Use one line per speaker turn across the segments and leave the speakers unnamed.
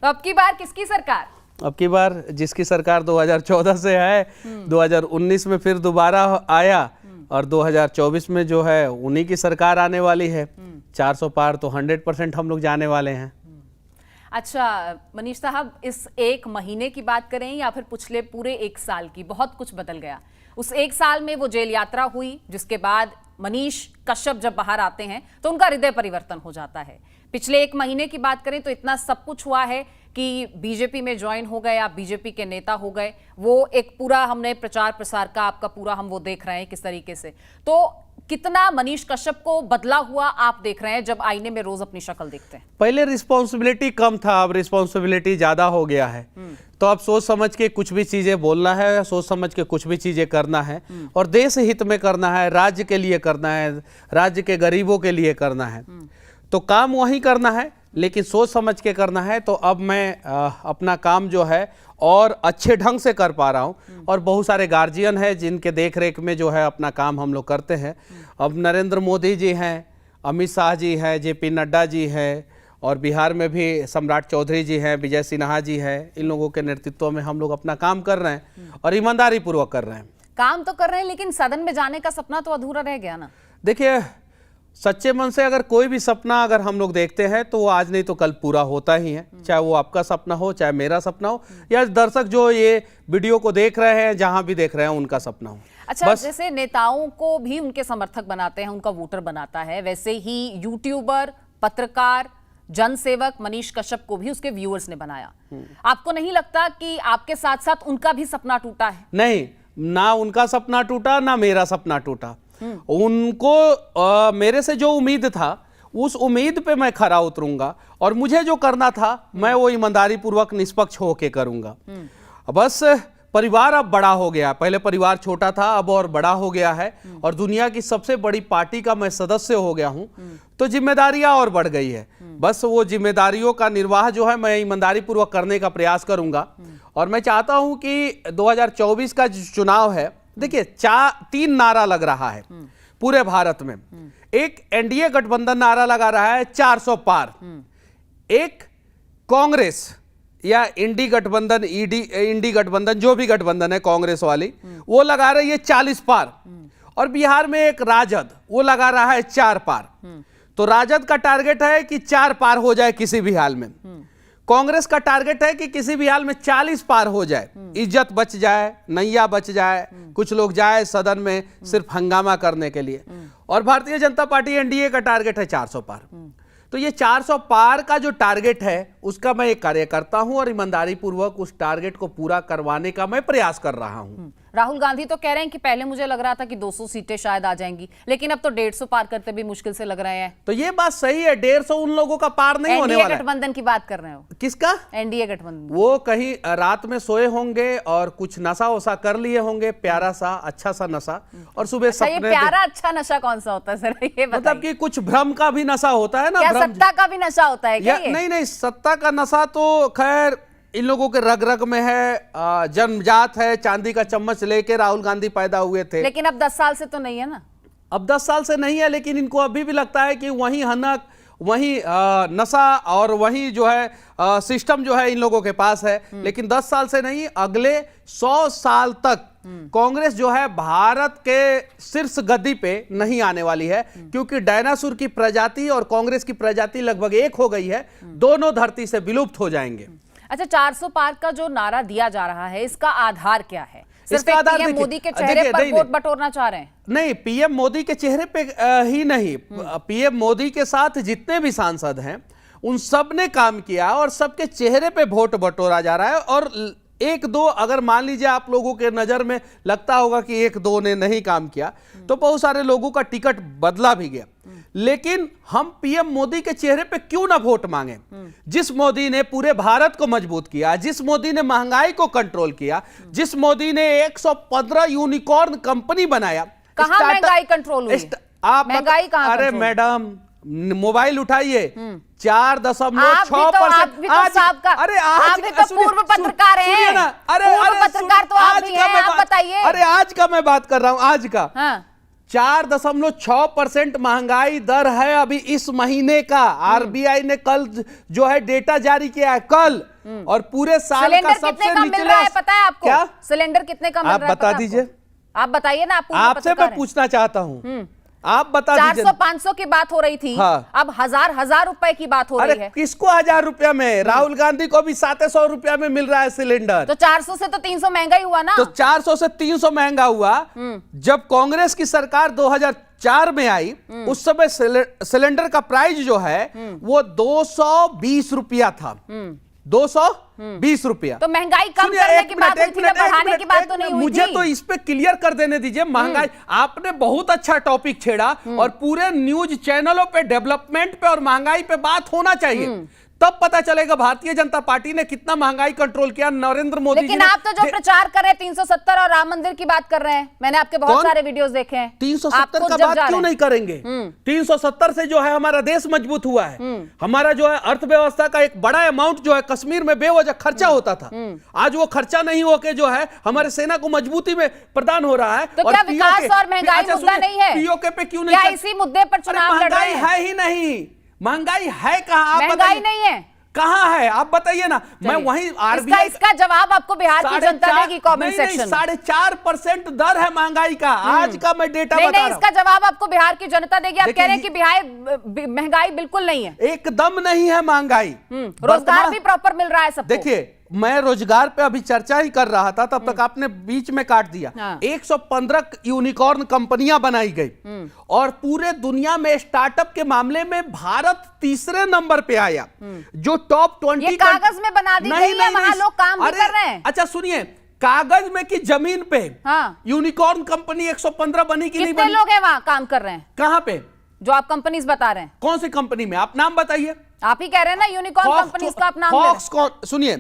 तो अब की बार किसकी सरकार?
अब की बार जिसकी सरकार 2014 से है, 2019 में फिर दोबारा आया और 2024 में जो है उन्हीं की सरकार आने वाली है। 400 पार तो 100% हम लोग जाने वाले हैं।
अच्छा मनीष साहब, इस एक महीने की बात करें या फिर पिछले पूरे एक साल की, बहुत कुछ बदल गया। उस एक साल में वो जेल यात्रा हुई, जिसके बाद मनीष कश्यप जब बाहर आते हैं तो उनका हृदय परिवर्तन हो जाता है। पिछले एक महीने की बात करें तो इतना सब कुछ हुआ है कि बीजेपी में ज्वाइन हो गए, आप बीजेपी के नेता हो गए। वो एक पूरा हमने प्रचार प्रसार का आपका पूरा हम वो देख रहे हैं किस तरीके से। तो कितना मनीष कश्यप को बदला हुआ आप देख रहे हैं जब आईने में रोज अपनी शक्ल देखते हैं?
पहले रिस्पॉन्सिबिलिटी कम था, अब रिस्पॉन्सिबिलिटी ज्यादा हो गया है। तो अब सोच समझ के कुछ भी चीजें बोलना है, सोच समझ के कुछ भी चीजें करना है और देश हित में करना है, राज्य के लिए करना है, राज्य के गरीबों के लिए करना है। तो काम वही करना है, लेकिन सोच समझ के करना है। तो अब मैं अपना काम जो है और अच्छे ढंग से कर पा रहा हूँ और बहुत सारे गार्जियन हैं जिनके देख रेख में जो है अपना काम हम लोग करते हैं। अब नरेंद्र मोदी जी हैं, अमित शाह जी हैं, जेपी नड्डा जी हैं और बिहार में भी सम्राट चौधरी जी हैं, विजय सिन्हा जी हैं। इन लोगों के नेतृत्व में हम लोग अपना काम कर रहे हैं और ईमानदारी पूर्वक कर रहे हैं।
काम तो कर रहे हैं, लेकिन सदन में जाने का सपना तो अधूरा रह गया ना।
देखिए, सच्चे मन से अगर कोई भी सपना अगर हम लोग देखते हैं तो वो आज नहीं तो कल पूरा होता ही है। चाहे वो आपका सपना हो, चाहे मेरा सपना हो, या दर्शक जो ये वीडियो को देख रहे हैं जहां भी देख रहे हैं उनका सपना हो।
अच्छा, जैसे नेताओं को भी उनके समर्थक बनाते हैं, उनका वोटर बनाता है, वैसे ही यूट्यूबर, पत्रकार, जनसेवक मनीष कश्यप को भी उसके व्यूअर्स ने बनाया। आपको नहीं लगता कि आपके साथ साथ उनका भी सपना टूटा है?
नहीं, ना उनका सपना टूटा ना मेरा सपना टूटा। उनको मेरे से जो उम्मीद था उस उम्मीद पे मैं खरा उतरूंगा और मुझे जो करना था मैं वो ईमानदारी पूर्वक निष्पक्ष होके करूंगा। बस परिवार अब बड़ा हो गया, पहले परिवार छोटा था, अब और बड़ा हो गया है और दुनिया की सबसे बड़ी पार्टी का मैं सदस्य हो गया हूं, तो जिम्मेदारियां और बढ़ गई है। बस वो जिम्मेदारियों का निर्वाह जो है मैं ईमानदारी पूर्वक करने का प्रयास करूंगा और मैं चाहता हूं कि 2024 का जो चुनाव है, देखिए 3 नारा लग रहा है पूरे भारत में। एक एनडीए गठबंधन नारा लगा रहा है 400 पार, एक कांग्रेस या इंडी गठबंधन, इंडी गठबंधन, जो भी गठबंधन है कांग्रेस वाली, वो लगा रही है 40 पार और बिहार में एक राजद वो लगा रहा है 4 पार। तो राजद का टारगेट है कि 4 पार हो जाए किसी भी हाल में, कांग्रेस का टारगेट है कि किसी भी हाल में 40 पार हो जाए, इज्जत बच जाए, नैया बच जाए, कुछ लोग जाए सदन में सिर्फ हंगामा करने के लिए, और भारतीय जनता पार्टी एनडीए का टारगेट है 400 पार। तो ये 400 पार का जो टारगेट है उसका मैं एक कार्य करता हूं और ईमानदारी पूर्वक उस टारगेट को पूरा करवाने का मैं प्रयास कर रहा हूं।
राहुल गांधी तो कह रहे हैं कि पहले मुझे लग रहा था कि 200 सीटें शायद आ जाएंगी, लेकिन अब तो 150 पार करते भी मुश्किल से लग रहे हैं।
तो ये बात सही है, 150 उन लोगों का पार नहीं होने वाला है।
गठबंधन की बात कर रहे हो?
किसका?
एनडीए गठबंधन।
वो कहीं रात में सोए होंगे और कुछ नशा वशा कर लिए होंगे, प्यारा सा अच्छा सा नशा, और सुबह
सपने। ये प्यारा अच्छा नशा कौन सा होता है सर, ये बताइए।
मतलब कि कुछ भ्रम का भी नशा होता है ना।
क्या सत्ता का भी नशा होता है क्या?
नहीं, सत्ता का नशा तो खैर इन लोगों के रग रग में है, जन्मजात है। चांदी का चम्मच लेके राहुल गांधी पैदा हुए थे,
लेकिन अब 10 साल से तो नहीं है ना।
अब 10 साल से नहीं है, लेकिन इनको अभी भी लगता है कि वही हनक, वही नशा और वही जो है सिस्टम जो है इन लोगों के पास है। लेकिन 10 साल से नहीं, अगले 100 साल तक कांग्रेस जो है भारत के शीर्ष गद्दी पे नहीं आने वाली है, क्योंकि डायनासोर की प्रजाति और कांग्रेस की प्रजाति लगभग एक हो गई है, दोनों धरती से विलुप्त हो जाएंगे। अच्छा,
400 पार का जो नारा दिया जा रहा है, इसका आधार क्या है? सिर्फ पीएम मोदी के चेहरे पर वोट बटोरना चाह रहे हैं?
नहीं, पीएम मोदी के चेहरे पे ही नहीं, पीएम मोदी के साथ जितने भी सांसद हैं उन सब ने काम किया और सबके चेहरे पे वोट बटोरा जा रहा है। और 1-2 अगर मान लीजिए आप लोगों के नजर में लगता होगा कि 1-2 ने नहीं काम किया, तो बहुत सारे लोगों का टिकट बदला भी गया, लेकिन हम पीएम मोदी के चेहरे पे क्यों ना वोट मांगे? जिस मोदी ने पूरे भारत को मजबूत किया, जिस मोदी ने महंगाई को कंट्रोल किया, जिस मोदी ने 115 यूनिकॉर्न कंपनी बनाया।
कहां महंगाई कंट्रोल हुई?
आप
महंगाई कहां?
अरे मैडम, मोबाइल उठाइए, 4.6%।
अरे आप भी तो पूर्व पत्रकार हैं। अरे पत्रकार तो आप भी हैं, आप बताइए।
अरे आज का मैं बात कर रहा हूं, आज का। 4.6% महंगाई दर है अभी इस महीने का। आरबीआई ने कल जो है डेटा जारी किया है कल, और पूरे साल का सबसे निचले।
पता है आपको
क्या
सिलेंडर कितने का मिल रहा है?
आप बता दीजिए,
आप बताइए ना।
आपसे मैं पूछना चाहता हूं, आप बता दीजिए।
400-500 की बात हो रही थी,
हाँ।
अब हजार रुपए की बात हो रही है।
किसको 1000 रुपया में? राहुल गांधी को भी 700 रुपया में मिल रहा है सिलेंडर।
तो 400 से तो 300 महंगा ही हुआ ना।
तो 400 से 300 महंगा हुआ। जब कांग्रेस की सरकार 2004 में आई, उस समय सिलेंडर का प्राइस जो है वो 220 रुपया था। 220 रुपया।
तो महंगाई कम करने की बात हुई थी, बढ़ाने की बात तो नहीं हुई थी।
मुझे तो इस पे क्लियर कर देने दीजिए। महंगाई, आपने बहुत अच्छा टॉपिक छेड़ा, और पूरे न्यूज चैनलों पे डेवलपमेंट पे और महंगाई पे बात होना चाहिए, तब पता चलेगा भारतीय जनता पार्टी ने कितना महंगाई कंट्रोल किया। नरेंद्र मोदी जी ने।
लेकिन आप तो जो प्रचार कर रहे हैं 370 और राम मंदिर की बात कर रहे हैं, मैंने आपके बहुत सारे वीडियोस देखे हैं।
370 का बात क्यों नहीं करेंगे? 370 से जो है हमारा देश मजबूत हुआ है। हमारा जो है अर्थव्यवस्था का एक बड़ा अमाउंट जो है कश्मीर में बेवजह खर्चा होता था, आज वो खर्चा नहीं होके जो है हमारे सेना को मजबूती में प्रदान हो रहा है।
तो क्या विकास और महंगाई मुद्दा नहीं है?
पीओके पे क्यों नहीं?
क्या इसी मुद्दे पर चुनाव लड़ रहे हैं?
महंगाई है ही नहीं। महंगाई है कहाँ? आप
महंगाई नहीं है,
कहाँ है? आप बताइए ना। मैं वहीं आरबीआई
इसका जवाब आपको बिहार की जनता देगी कमेंट सेक्शन में।
4.5% दर है महंगाई का, आज का मैं डेटा बता रहा हूं।
इसका जवाब आपको बिहार की जनता देगी। आप कह रहे हैं कि बिहार महंगाई बिल्कुल नहीं है।
एकदम नहीं है महंगाई।
रोजगार भी प्रॉपर मिल रहा है सबको।
देखिए, मैं रोजगार पे अभी चर्चा ही कर रहा था, तब तक आपने बीच में काट दिया। 115 यूनिकॉर्न कंपनियां बनाई गई, और पूरे दुनिया में स्टार्टअप के मामले में भारत तीसरे नंबर पे आया। जो टॉप 20
ये कागज में बना दी गई है, वहां लोग काम भी कर रहे हैं।
अच्छा सुनिए, कागज में कि जमीन पे यूनिकॉर्न कंपनी 115 बनी कि नहीं बनी?
कितने लोग हैं वहां काम कर रहे हैं?
कहां पे?
जो आप कंपनीज बता रहे हैं,
कौन सी कंपनी में? आप नाम बताइए।
आप ही कह रहे हैं ना यूनिकॉर्न कंपनीज का आप नाम ले रहे हैं।
फॉक्सकॉन, सुनिए,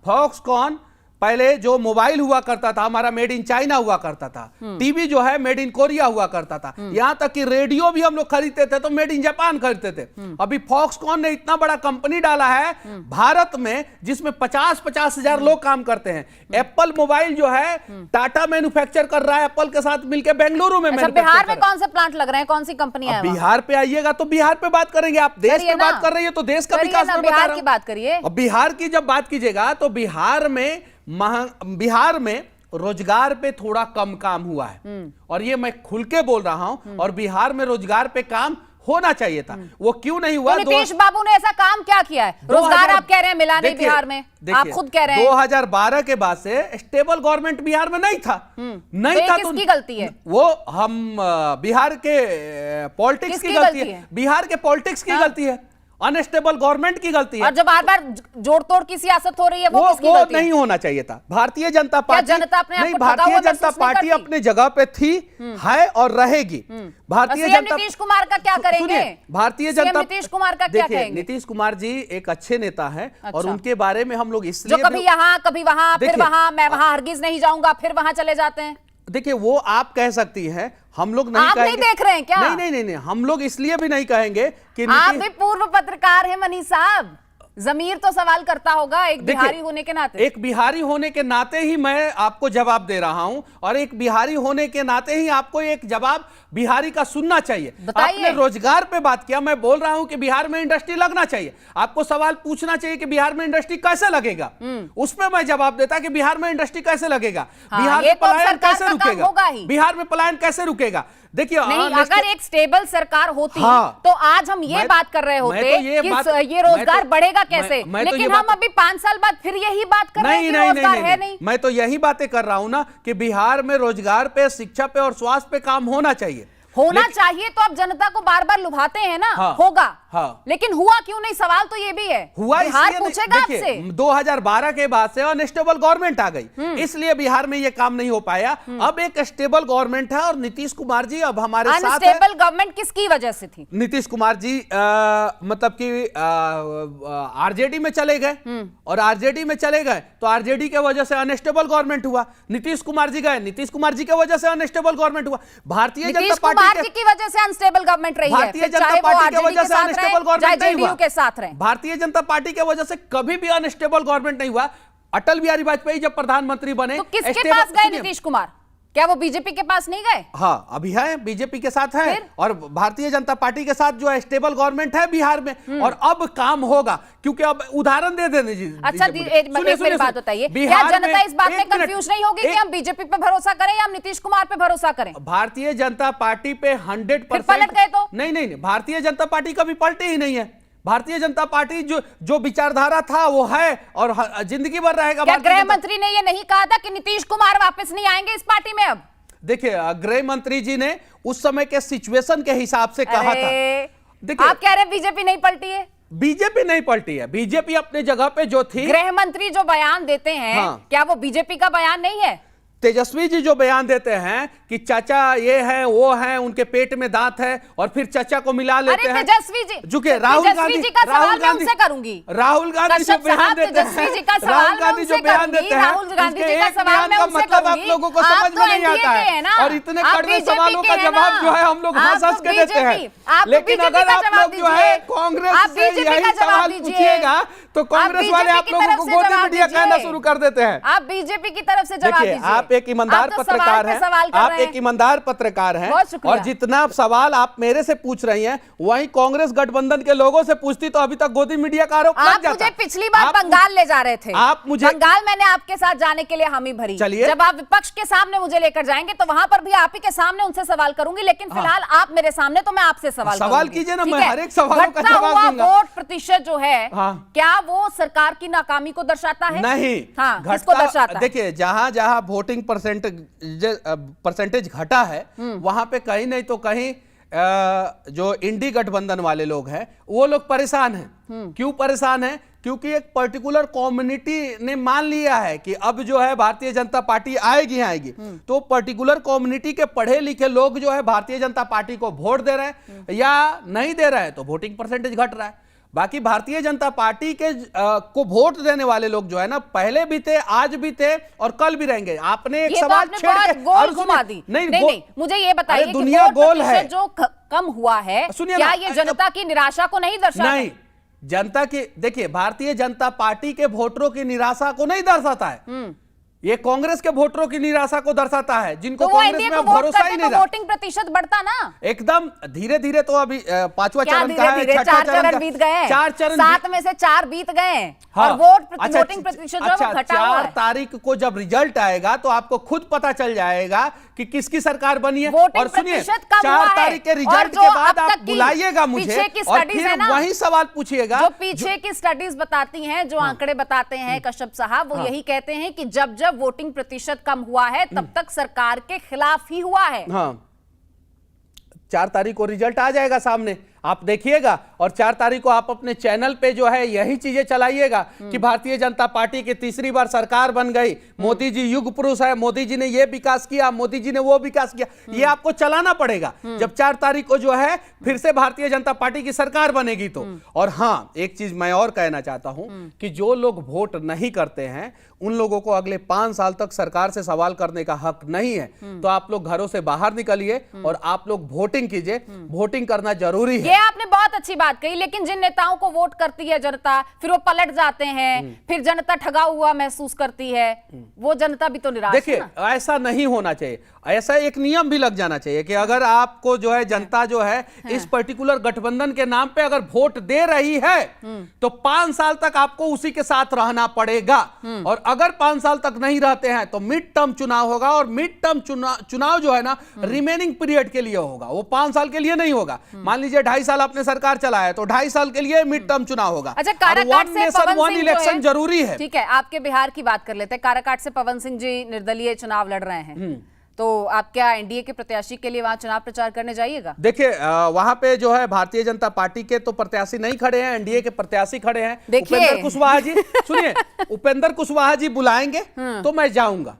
फॉक्सकॉन पहले जो मोबाइल हुआ करता था हमारा मेड इन चाइना हुआ करता था, टीवी जो है मेड इन कोरिया हुआ करता था, यहां तक कि रेडियो भी हम लोग खरीदते थे तो मेड इन जापान खरीदते थे। अभी फॉक्सकॉन ने इतना बड़ा कंपनी डाला है भारत में, जिसमें 50-50 हजार लोग काम करते हैं। एप्पल मोबाइल जो है टाटा मैन्युफैक्चर कर रहा है, एप्पल के साथ मिलकर बेंगलुरु में।
बिहार में कौन से प्लांट लग रहे हैं? कौन सी कंपनियां हैं?
बिहार पे आइएगा तो बिहार पे बात करेंगे। आप देश पे बात कर रही है तो देश का विकास में
बिहार की बात करिए।
और बिहार की जब बात कीजिएगा तो बिहार में रोजगार पे थोड़ा कम काम हुआ है, और ये मैं खुल के बोल रहा हूं। और बिहार में रोजगार पे काम होना चाहिए था, वो क्यों नहीं हुआ?
तो नीतीश बाबू ने ऐसा काम क्या किया है? रोजगार आप कह रहे हैं मिला नहीं बिहार में, आप खुद कह रहे हैं।
2012 के बाद से स्टेबल गवर्नमेंट बिहार में नहीं था। नहीं था।
किसकी गलती है?
वो हम बिहार के पॉलिटिक्स की गलती है। बिहार के पॉलिटिक्स की गलती है, अनस्टेबल गवर्नमेंट की गलती है।
और जो बार बार जोड़ तोड़ की सियासत हो रही है वो किसकी गलती है?
नहीं होना चाहिए था। भारतीय जनता पार्टी नहीं, भारतीय जनता पार्टी अपनी जगह पे थी, है और रहेगी। भारतीय जनता
नीतीश कुमार का क्या करेंगे?
भारतीय जनता
नीतीश कुमार का क्या कहेंगे?
नीतीश कुमार जी एक अच्छे नेता हैं, और उनके बारे में हम लोग इसलिए
जो कभी यहाँ कभी वहां, फिर वहां, मैं वहां हरगिज नहीं जाऊंगा, फिर वहां चले जाते हैं।
देखिए, वो आप कह सकती हैं, हम लोग नहीं
आप
कहेंगे।
नहीं देख रहे हैं क्या?
नहीं, हम लोग इसलिए भी नहीं कहेंगे कि
आप भी पूर्व पत्रकार हैं मनीष साहब, जमीर तो सवाल करता होगा एक बिहारी होने के नाते।
एक बिहारी होने के नाते ही मैं आपको जवाब दे रहा हूं, और एक बिहारी होने के नाते ही आपको एक जवाब बिहारी का सुनना चाहिए। आपने रोजगार पे बात किया, मैं बोल रहा हूं कि बिहार में इंडस्ट्री लगना चाहिए। आपको सवाल पूछना चाहिए कि बिहार में इंडस्ट्री कैसे लगेगा, उस पर मैं जवाब देता कि बिहार में इंडस्ट्री कैसे लगेगा, बिहार में पलायन कैसे रुकेगा, बिहार में पलायन कैसे रुकेगा। देखिए,
अगर एक स्टेबल सरकार होती तो आज हम ये बात कर रहे होते कि ये रोजगार बढ़ेगा कैसे। लेकिन हम अभी 5 साल बाद फिर यही बात कर रहे हैं कि रोजगार है नहीं।
मैं तो यही बातें कर रहा हूं ना कि बिहार में रोजगार पे, शिक्षा पे और स्वास्थ्य पे काम होना चाहिए।
चाहिए तो आप जनता को बार बार लुभाते हैं ना। होगा, लेकिन हुआ क्यों नहीं? सवाल तो ये भी है।
हुआ
बिहार पूछेगा आपसे।
2012 के बाद से अनस्टेबल गवर्नमेंट आ गई, इसलिए बिहार में ये काम नहीं हो पाया। अब एक स्टेबल गवर्नमेंट है, और नीतीश कुमार जी अब हमारे साथ है।
अनस्टेबल गवर्नमेंट किसकी वजह से थी?
नीतीश कुमार जी मतलब कि आरजेडी में चले गए, और आरजेडी में चले गए तो आरजेडी के वजह से अनस्टेबल गवर्नमेंट हुआ। नीतीश कुमार जी गए, नीतीश कुमार जी के वजह से अनस्टेबल गवर्नमेंट हुआ। भारतीय जनता पार्टी
की वजह से अनस्टेबल गवर्नमेंट रही है।
भारतीय जनता पार्टी की वजह से अनस्टेबल गवर्नमेंट नहीं हुआ।
के साथ रहे।
भारतीय जनता पार्टी की वजह से कभी भी अनस्टेबल गवर्नमेंट नहीं हुआ। अटल बिहारी वाजपेयी जब प्रधानमंत्री बने
तो किसके पास गए नीतीश कुमार? क्या वो बीजेपी के पास नहीं गए?
हाँ, अभी है, बीजेपी के साथ है
फिर?
और भारतीय जनता पार्टी के साथ जो है स्टेबल गवर्नमेंट है बिहार में, और अब काम होगा। क्योंकि अब उदाहरण दे देने जी।
अच्छा, एक मेरी बात बताइए, क्या जनता इस बात में कंफ्यूज नहीं होगी कि हम बीजेपी पे भरोसा करें या हम नीतीश कुमार पे भरोसा करें?
भारतीय जनता पार्टी पे 100%
पलट गए तो?
नहीं, भारतीय जनता पार्टी कभी पलटी ही नहीं है। भारतीय जनता पार्टी जो विचारधारा था वो है और जिंदगी भर रहेगा।
क्या गृह मंत्री ने ये नहीं कहा था कि नीतीश कुमार वापस नहीं आएंगे इस पार्टी में? अब
देखिए, गृह मंत्री जी ने उस समय के सिचुएशन के हिसाब से कहा था।
देखिए, आप कह रहे हैं बीजेपी नहीं पलटी है?
बीजेपी नहीं पलटी है, बीजेपी अपने जगह पे जो थी।
गृह मंत्री जो बयान देते हैं,
हाँ।
क्या वो बीजेपी का बयान नहीं है?
तेजस्वी जी जो बयान देते हैं कि चाचा ये है वो है, उनके पेट में दांत है, और फिर चाचा को मिला लेते हैं।
तेजस्वी जी,
झुके राहुल गांधी
जी का सवाल मैं उनसे करूंगी।
राहुल गांधी जो बयान देते हैं, राहुल गांधी जो बयान देते हैं,
राहुल गांधी जी का सवाल मैं उनसे
मतलब आप लोगों को समझ में नहीं आता है, और इतने कड़वे सवालों का जवाब जो है हम लोग हंस के देते हैं। लेकिन अगर आप लोग जो है कांग्रेस से यही सवाल पूछिएगा तो कांग्रेस वाले आप लोगों को गोदी मीडिया कहना शुरू कर देते हैं।
आप बीजेपी की तरफ से जवाब दीजिए।
आप एक ईमानदार पत्रकार हैं, आप एक ईमानदार पत्रकार हैं, और जितना सवाल आप मेरे से पूछ रही हैं वही कांग्रेस गठबंधन के लोगों से पूछती तो अभी तक गोदी मीडिया का आरोप लग जाता।
मुझे पिछली बार बंगाल ले जा रहे थे,
आप मुझे
बंगाल मैंने आपके साथ जाने के लिए हामी भरी।
चलिए,
जब आप विपक्ष के सामने मुझे लेकर जाएंगे तो वहां पर भी आप ही के सामने उनसे सवाल करूंगी, लेकिन फिलहाल आप मेरे सामने, तो मैं आपसे सवाल
कीजिए ना, मैं हर एक सवाल का जवाब दूंगा।
वोट प्रतिशत जो है, क्या वो सरकार की नाकामी को दर्शाता है?
नहीं,
हाँ, किसको दर्शाता है?
देखिए, जहां जहां वोटिंग परसेंटेज घटा है वहां पे कहीं नहीं तो कहीं जो इंडी गठबंधन वाले लोग हैं वो लोग परेशान हैं। क्यों परेशान हैं? क्योंकि एक पर्टिकुलर कम्युनिटी ने मान लिया है कि अब जो है भारतीय जनता पार्टी आएगी, तो पर्टिकुलर कम्युनिटी के पढ़े लिखे लोग जो है भारतीय जनता पार्टी को वोट दे रहे हैं या नहीं दे रहे हैं, तो वोटिंग परसेंटेज घट रहा है। बाकी भारतीय जनता पार्टी के को वोट देने वाले लोग जो है ना, पहले भी थे, आज भी थे और कल भी रहेंगे। आपने एक सवाल छेड़ के
गोल घुमा दी। नहीं, मुझे ये बताइए कि
दुनिया गोल है,
जो कम हुआ है, क्या ये जनता की निराशा को नहीं दर्शाता?
नहीं, जनता की, देखिए, भारतीय जनता पार्टी के वोटरों की निराशा को नहीं दर्शाता है, ये कांग्रेस के वोटरों की निराशा को दर्शाता है, जिनको
तो
कांग्रेस में भरोसा ही नहीं रहा।
वोटिंग प्रतिशत बढ़ता ना
एकदम धीरे धीरे। तो अभी 5वां चरण का है,
4 चरण बीत गए,
4 चरण
7 में से 4 बीत गए,
हाँ।
और वोटिंग प्रतिशत जो घटा हुआ है।
4 तारीख को जब रिजल्ट आएगा तो आपको खुद पता चल जाएगा कि किसकी सरकार बनी है। और सुनिए, 4 तारीख के रिजल्ट के बाद आप बुलाइएगा मुझे और फिर वही सवाल पूछिएगा।
जो पीछे की स्टडीज बताती हैं, जो आंकड़े बताते हैं कश्यप साहब, वो यही कहते हैं कि जब जब वोटिंग प्रतिशत कम हुआ है तब तक सरकार के खिलाफ ही हुआ है।
हाँ, 4 तारीख को रिजल्ट आ जाएगा सामने, आप देखिएगा, और 4 तारीख को आप अपने चैनल पे जो है यही चीजें चलाइएगा कि भारतीय जनता पार्टी की तीसरी बार सरकार बन गई, मोदी जी युग पुरुष है, मोदी जी ने ये विकास किया, मोदी जी ने वो विकास किया। ये आपको चलाना पड़ेगा जब 4 तारीख को जो है फिर से भारतीय जनता पार्टी की सरकार बनेगी तो। और हाँ, एक चीज मैं और कहना चाहता हूं कि जो लोग वोट नहीं करते हैं उन लोगों को अगले 5 साल तक सरकार से सवाल करने का हक नहीं है। तो आप लोग घरों से बाहर निकलिए और आप लोग वोटिंग कीजिए, वोटिंग करना जरूरी है।
ये आपने बहुत अच्छी बात कही, लेकिन जिन नेताओं को वोट करती है जनता, फिर वो पलट जाते हैं, फिर जनता ठगा हुआ महसूस करती है, वो जनता भी तो निराश है।
देखिए, ऐसा नहीं होना चाहिए। ऐसा एक नियम भी लग जाना चाहिए कि अगर आपको जो है जनता जो है इस पर्टिकुलर गठबंधन के नाम पे अगर वोट दे रही है तो 5 साल तक आपको उसी के साथ रहना पड़ेगा। और अगर 5 साल तक नहीं रहते हैं तो मिड टर्म चुनाव होगा, और मिड टर्म चुनाव जो है ना रिमेनिंग पीरियड के लिए होगा, वो 5 साल के लिए नहीं होगा। मान लीजिए 2.5 साल आपने सरकार चलाया तो 2.5 साल के लिए मिड टर्म चुनाव होगा।
अच्छा, काराकाट से पवन सिंह
इलेक्शन जरूरी है।
ठीक है, आपके बिहार की बात कर लेते हैं। काराकाट से पवन सिंह जी निर्दलीय चुनाव लड़ रहे हैं, तो आप क्या एनडीए के प्रत्याशी के लिए वहां चुनाव प्रचार करने जाइएगा? देखिए,
वहां पे जो है भारतीय जनता पार्टी के तो प्रत्याशी नहीं खड़े हैं, एनडीए के प्रत्याशी खड़े हैं। उपेंद्र कुशवाहा जी, सुनिए, उपेंद्र कुशवाहा जी बुलाएंगे तो मैं जाऊंगा,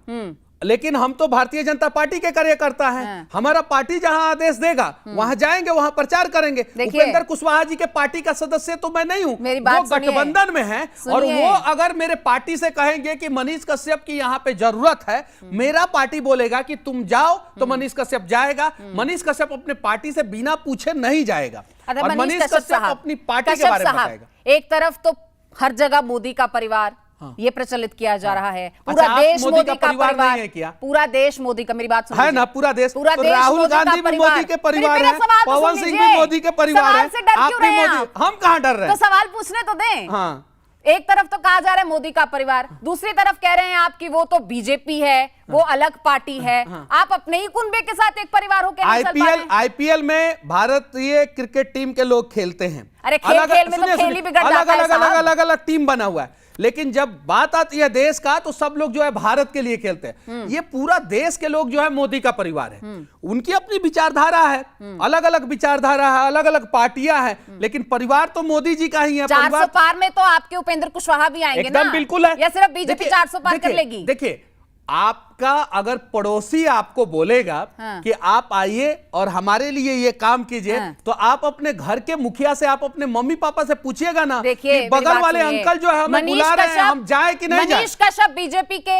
लेकिन हम तो भारतीय जनता पार्टी के कार्यकर्ता हैं। हमारा पार्टी जहां आदेश देगा वहां जाएंगे, वहां प्रचार करेंगे। उपेंद्र कुशवाहा जी के पार्टी का सदस्य तो मैं नहीं हूं, वो गठबंधन में है, और वो अगर मेरे पार्टी से कहेंगे कि मनीष कश्यप की यहाँ पे जरूरत है, मेरा पार्टी बोलेगा कि तुम जाओ तो मनीष कश्यप जाएगा। मनीष कश्यप अपने पार्टी से बिना पूछे नहीं जाएगा, और मनीष कश्यप अपनी पार्टी के बारे में बताएगा।
एक तरफ तो हर जगह मोदी का परिवार, ये प्रचलित किया जा रहा है।
अच्छा,
पूरा
आप
देश
मोदी का परिवार नहीं है क्या?
पूरा देश मोदी का, मेरी बात सुनिए,
है ना, पूरा देश।
पूरा
तो
देश
राहुल
मोदी का
गांधी भी
परिवार।
मोदी के परिवार
मेरा
है,
सवाल तो
पवन
सुन
सिंह
लीजिए।
भी मोदी के परिवार
सवाल
है।
से डर
आप
क्यों
भी
रहे हैं
मोदी,
आप?
हम कहाँ डर रहे
तो
हैं?
सवाल पूछने तो दें।
हाँ,
एक तरफ तो कहा जा रहा है मोदी का परिवार, दूसरी तरफ कह रहे हैं आप कि वो तो बीजेपी है, वो अलग पार्टी है। आप अपने ही कुनबे के साथ एक परिवार होकर नहीं चल पा रहे हैं।
आईपीएल में भारतीय क्रिकेट टीम के लोग खेलते हैं।
अरे खेल में तो खेल ही बिगड़ जाता है साहब।
अलग अलग टीम बना हुआ है, लेकिन जब बात आती है देश का तो सब लोग जो है भारत के लिए खेलते हैं। ये पूरा देश के लोग जो है मोदी का परिवार है। उनकी अपनी विचारधारा है, अलग अलग विचारधारा है, अलग अलग पार्टियां हैं, लेकिन परिवार तो मोदी जी का ही है।
400 पार में तो आपके उपेंद्र कुशवाहा भी आएंगे
एकदम
ना?
बिल्कुल है।
या सिर्फ बीजेपी 400 पार कर लेगी?
देखिए, आपका अगर पड़ोसी आपको बोलेगा कि आप आइए और हमारे लिए ये काम कीजिए, तो आप अपने घर के मुखिया से, आप अपने मम्मी पापा से पूछिएगा ना कि बगल वाले अंकल जो है हमें बुला रहे हैं, हम जाए कि नहीं जाए।
मनीष कश्यप बीजेपी के,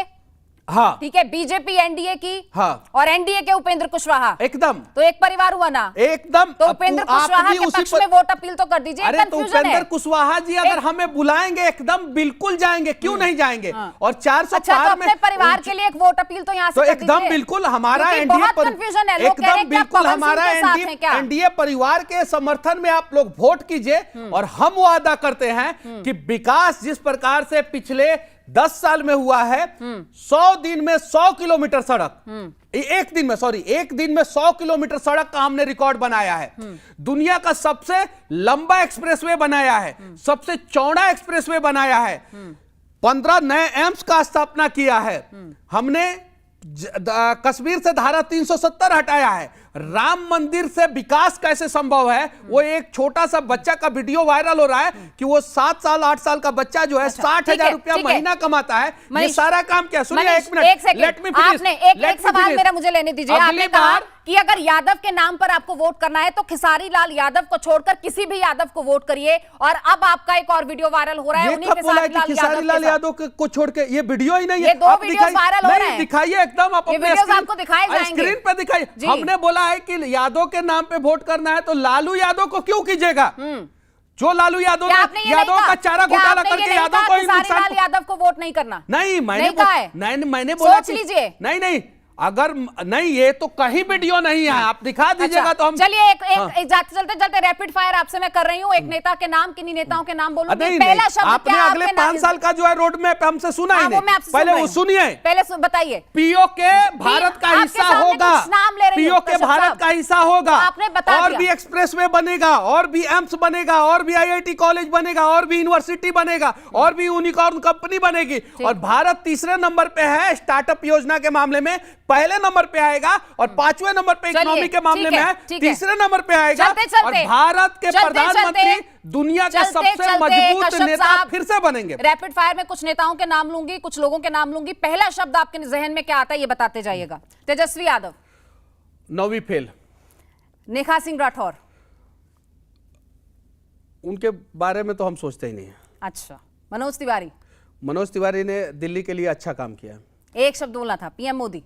हाँ
ठीक है, बीजेपी एनडीए की,
हाँ,
और एनडीए के उपेंद्र कुशवाहा,
एकदम
तो एक परिवार हुआ ना?
एकदम।
तो उपेंद्र कुशवाहा के पक्ष में वोट अपील तो कर दीजिए।
अरे तो उपेंद्र कुशवाहा जी अगर हमें बुलाएंगे एकदम बिल्कुल जाएंगे, क्यों नहीं जाएंगे? और 400 पार में
अपने परिवार के लिए एक वोट अपील तो यहाँ से कर
एकदम बिल्कुल हमारा एनडीए परिवार के समर्थन में आप लोग वोट कीजिए। और हम वादा करते हैं कि विकास जिस प्रकार से पिछले 10 साल में हुआ है, 100 दिन में 100 किलोमीटर सड़क, एक दिन में 100 किलोमीटर सड़क का हमने रिकॉर्ड बनाया है। दुनिया का सबसे लंबा एक्सप्रेसवे बनाया है, सबसे चौड़ा एक्सप्रेसवे बनाया है, 15 नए एम्स का स्थापना किया है हमने, कश्मीर से धारा 370 हटाया है। राम मंदिर से विकास कैसे संभव है, वो एक छोटा सा बच्चा का वीडियो वायरल हो रहा है कि वो 7 साल 8 साल का बच्चा जो है 60,000 रुपया महीना कमाता है। ये सारा काम क्या? सुनिए एक मिनट, लेट मी फिनिश।
आपने एक सवाल मेरा मुझे लेने दीजिए। आपने कहा कि अगर यादव के नाम पर आपको वोट करना है तो खेसारी लाल यादव को छोड़कर किसी भी यादव को वोट करिए, और अब आपका एक और वीडियो वायरल हो रहा है उन्हीं
खेसारी लाल यादव को छोड़ के। ये वीडियो ही नहीं है,
ये 2 वीडियोस वायरल हो रहे हैं।
दिखाइए एकदम, आप अपने
आपको दिखाए जाएंगे,
स्क्रीन पे दिखाइए। हमने बोला है कि यादव के नाम पे वोट करना है तो लालू यादव को क्यों कीजिएगा? जो लालू यादव का चारा घोटाला करके यादव को ही नुकसान,
यादव को वोट नहीं करना।
नहीं, मैंने बोला,
सोच लीजिए।
नहीं, अगर नहीं, ये तो कहीं वीडियो नहीं है, आप दिखा दीजिएगा तो हम।
चलिए एक चलते रैपिड फायर आपसे मैं कर रही हूँ। एक नेता के नाम, किन्हीं नेताओं के नाम बोलूंगी। पहला शब्द
आपने अगले 5 साल का जो है रोड मैप हमसे सुना ही नहीं, पहले वो सुनिए,
पहले बताइए।
पीओके भारत का हिस्सा होगा, पीओके भारत का हिस्सा होगा, और भी एक्सप्रेसवे बनेगा, और भी एम्स बनेगा, और भी आईआईटी कॉलेज बनेगा, और भी यूनिवर्सिटी बनेगा, और भी यूनिकॉर्न कंपनी बनेगी। और भारत तीसरे नंबर पे है स्टार्टअप योजना के मामले में, पहले नंबर पे आएगा, और 5वें नंबर पे इकोनॉमी के मामले में है, तीसरे नंबर पे आएगा। और भारत के प्रधानमंत्री दुनिया के सबसे मजबूत नेता फिर से बनेंगे।
रैपिड फायर में कुछ नेताओं के नाम लूंगी, कुछ लोगों के नाम लूंगी। पहला शब्द आपके जहन में क्या आता है ये बताते जाइएगा। तेजस्वी यादव,
9वीं फेल।
नेहा सिंह राठौर,
उनके बारे में तो हम सोचते ही नहीं है।
अच्छा, मनोज तिवारी,
मनोज तिवारी ने दिल्ली के लिए अच्छा काम किया।
एक शब्द बोलना था। पीएम मोदी,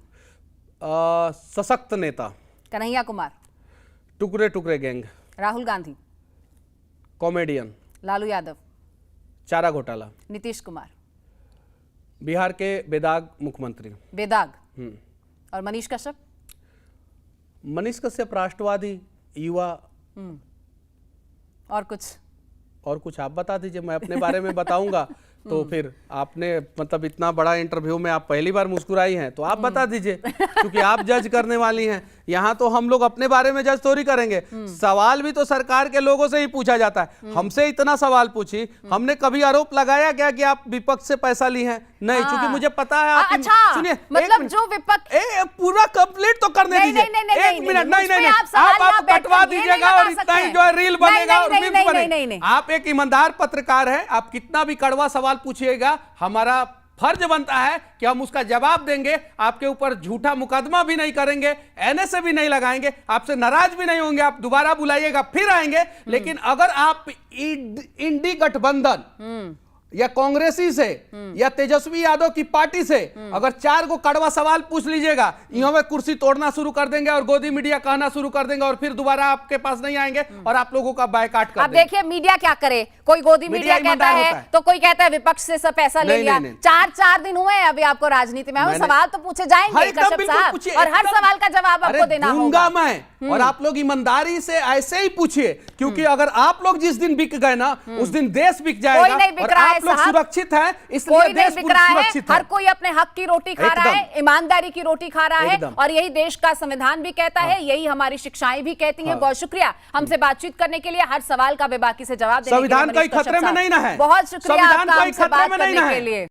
सशक्त नेता।
कन्हैया कुमार,
टुकड़े टुकड़े गैंग।
राहुल गांधी,
कॉमेडियन।
लालू यादव,
चारा घोटाला।
नीतीश कुमार,
बिहार के बेदाग मुख्यमंत्री।
बेदाग। और मनीष कश्यप,
मनीष कश्यप राष्ट्रवादी, युवा। और कुछ आप बता दीजिए, मैं अपने बारे में बताऊंगा तो फिर आपने मतलब इतना बड़ा इंटरव्यू में आप पहली बार मुस्कुराई हैं, तो आप बता दीजिए, क्योंकि आप जज करने वाली हैं। यहाँ तो हम लोग अपने बारे में जज थोड़ी करेंगे, सवाल भी तो सरकार के लोगों से ही पूछा जाता है। हमसे इतना सवाल पूछी, हमने कभी आरोप लगाया क्या कि आप विपक्ष से पैसा ली हैं? नहीं, क्योंकि मुझे पता है आप।
सुनिए, मतलब जो विपक्ष
पूरा कंप्लीट तो करने दीजिए। एक मिनट, नहीं, आप कटवा दीजिएगा और इतना ही जो है रील बनेगा और मीम्स बनेगा। आप एक ईमानदार पत्रकार है, आप कितना भी कड़वा सवाल पूछिएगा, हमारा फर्ज बनता है कि हम उसका जवाब देंगे। आपके ऊपर झूठा मुकदमा भी नहीं करेंगे, एनएसए भी नहीं लगाएंगे, आपसे नाराज भी नहीं होंगे, आप दोबारा बुलाइएगा फिर आएंगे। लेकिन अगर आप इंडी गठबंधन या कांग्रेसी से या तेजस्वी यादव की पार्टी से अगर 4 को कड़वा सवाल पूछ लीजिएगा, यूं में कुर्सी तोड़ना शुरू कर देंगे और गोदी मीडिया कहना शुरू कर देंगे और फिर दोबारा आपके पास नहीं आएंगे और आप लोगों का बायकाट कर
अब
देंगे।
देखिए मीडिया क्या करे, कोई गोदी मीडिया कहता
ईमानदार
है
होता है।
तो कोई कहता है विपक्ष से सब पैसा ले
नहीं,
लिया।
नहीं, नहीं।
4 दिन हुए हैं अभी आपको राजनीति में,
मैंने-
सवाल तो पूछे जाएंगे
हाँ, एकदम
कश्यप
बिल्कुल
साहब,
पूछिए,
और हर
एकदम।
सवाल का जवाब
अरे
आपको देना
दूंगा
होगा।
मैं, और आप लोग ईमानदारी से ऐसे ही पूछिए, क्योंकि अगर आप लोग जिस दिन बिक गए ना उस दिन देश बिक जाएगा।
कोई नहीं बिक
और
रहा है
आप लोग
साहब।
सुरक्षित है, इसलिए
कोई नहीं
देश
बिक रहा है,
सुरक्षित
हर कोई अपने हक की रोटी खा रहा है,
एकदम।
ईमानदारी की रोटी खा रहा है,
एकदम।
और यही देश का संविधान भी कहता है, यही हमारी शिक्षाएं भी कहती हैं। बहुत शुक्रिया हमसे बातचीत करने के लिए, हर सवाल का बेबाकी से जवाब देने के लिए
संविधान
मनीष
कोई खतरे
कश्यप
में नहीं ना
साहब।
है।
बहुत शुक्रिया
संविधान
आपका
कोई
हमसे
खतरे
बात
में नहीं
करने
ना
के
है।
लिए।